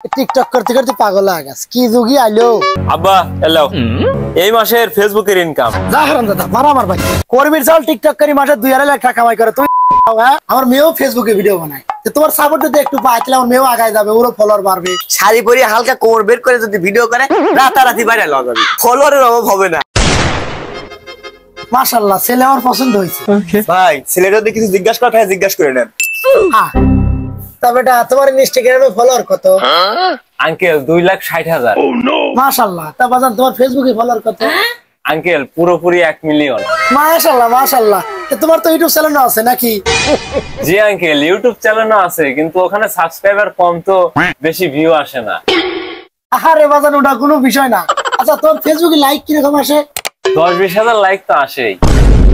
TikTok করতে করতে পাগল হয়ে গেছে। কি যুগই আইলো আব্বা এলো এই মাসের ফেসবুকের ইনকাম যা হারাম দাদা মারা আমার ভাই কর্মীর চাল টিকটক করি মাসে 2.5 লাখ টাকা কামাই করে। তুমি আমার মেয়েও ফেসবুকে ভিডিও বানায়, তোমার সাপোর্ট যদি একটু পাই তাহলে আমার মেয়েও আগায় যাবে, ওরও ফলোয়ার বাড়বে। শাড়ি পরে হালকা কোমর বের করে যদি ভিডিও করে রাতারাতি ভাইরাল হবে, ফলোয়ারের অভাব হবে না। মাশাআল্লাহ ছেলে আমার পছন্দ হয়েছে। ভাই ছেলেটা যদি কিছু জিজ্ঞাসা করে জিজ্ঞাসা করে নেন। তা বেটা তোমার ইনস্টাগ্রামে ফলোয়ার কত? আঙ্কেল 2,60,000। মাশাআল্লাহ। তা বাজান তোমার ফেসবুকে ফলোয়ার কত? আঙ্কেল পুরোপুরি 1 মিলিয়ন। মাশাআল্লাহ মাশাআল্লাহ। তোমার তো ইউটিউব চ্যানেল আছে নাকি? জি আঙ্কেল ইউটিউব চ্যানেলও আছে, কিন্তু ওখানে সাবস্ক্রাইবার কম তো বেশি ভিউ আসে না। আরে বাজান ওটা কোনো বিষয় না। আচ্ছা তোর ফেসবুকে লাইক কিরকম আসে? 10-20 হাজার লাইক তো আসেই।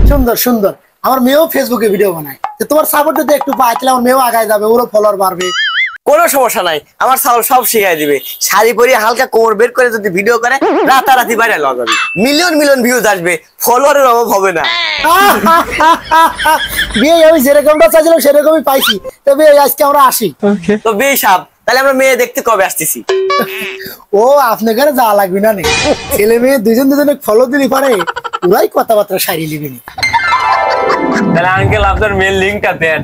সুন্দর সুন্দর। আমার মেয়েও ফেসবুকে ভিডিও বানায়, তোমার সাপোর্ট যদি একটু পাই তাহলে আমার মেয়েও আগায় যাবে, ওরও ফলোয়ার বাড়বে। কোনো সমস্যা নাই, আমার সাউল সব শিখাই দিবে। শাড়ি পরে হালকা কোমর বের করে যদি ভিডিও করে রাতারাতি ভাইরাল হবে, মিলিয়ন মিলিয়ন ভিউজ আসবে, ফলোয়ারের অভাব হবে না। বিয়ে আমি যেরকমটা চাইছিলাম সেরকমই পাইছি। তবে আজকে আমরা আসি। তো বেশ সাব, তাহলে আমরা মেয়ে দেখতে কবে আসতেছি? ও আপনার ঘরে যাওয়া লাগবে না, ছেলে মেয়ে দুজন দুজনে ফলো দিলি পারে, ওরাই কথাবার্তা সারিয়ে নিবি। তাহলে আঙ্কেল আপনার মেল লিংকটা দেন।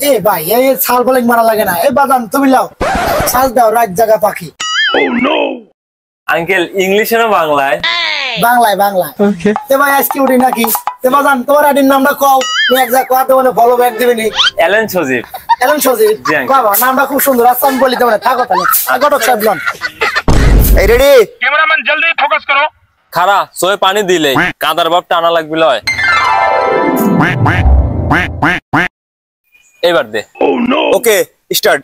এ ভাই এই ছাল বলে মারা লাগে না। এ বাদাম তুমি লাও ছাল দাও, রাত জাগা পাখি। আঙ্কেল ইংলিশে না বাংলায়? বাংলায় বাংলায়। এ ভাই আজকে উঠি নাকি? এ বাদাম তোমার আইডির নামটা কও, তুমি এক জায়গা কোয়াতে মানে ফলো ব্যাক দিবে নি। এলেন সজীব। এলেন সজীব বাবা, নামটা খুব সুন্দর। আচ্ছা আমি বলি তোমার থাকো তাহলে। ঘটক সাহেব লন। এই রেডি? ক্যামেরাম্যান জলদি ফোকাস করো। খারা সোয়ে পানি দিলে কাঁদার বাপ টানা লাগবে লয়। এবার দে। Okay start.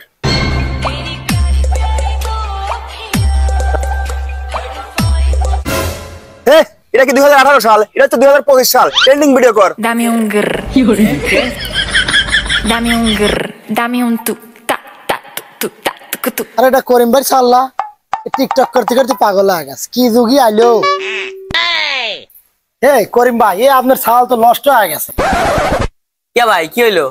এটা কি 2018 সাল? এটা তো 2025 সাল। ট্রেন্ডিং ভিডিও কর। Dame un grr. Dame un grr. Dame un tu. Ta ta tu ta tu tu. আরে এটা করিম ভাই সাল্লাহ টিকটক করতে করতে পাগল হয়ে গেছে। কি যুগই আইলো এই করিম ভাই, এ আপনার ছাল তো নষ্ট হয়ে গেছে। কে ভাই কি হইলো?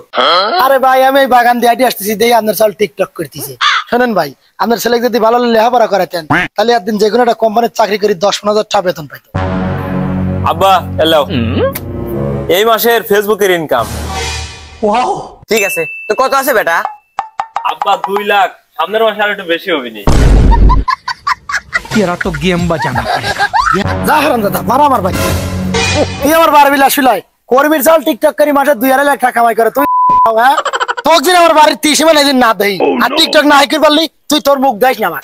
আরে ভাই আমি এই বাগান দিয়ে হাঁটি আসতেছি, দেখি আপনার ছাল টিকটক করতেছে। শোনেন ভাই, আপনার ছেলেকে যদি ভালো লেখাপড়া করাতেন তাহলে একদিন যে কোনো একটা কোম্পানির চাকরি করে 10-15 টাকা বেতন পাইতো। আব্বা এলো এই মাসের ফেসবুকের ইনকাম। ঠিক আছে, তো কত আছে বেটা? আব্বা 2 লাখ। সামনের মাসে আর একটু বেশি হবে নি। तेरा तो गेम बजाना पड़ेगा। যা হারাম দাদা মারা আমার ভাই। তুই আমার বারবি লাশুলাই কর্মীর চাল টিকটক করি মাসে 2.5 লাখ টাকা কামাই করে। তুই হ্যাঁ তোকে যদি আমার বাড়ির 30 মানে না দেই আর টিকটক না হাই করে পারলি তুই তোর মুখ দেখ না আমার।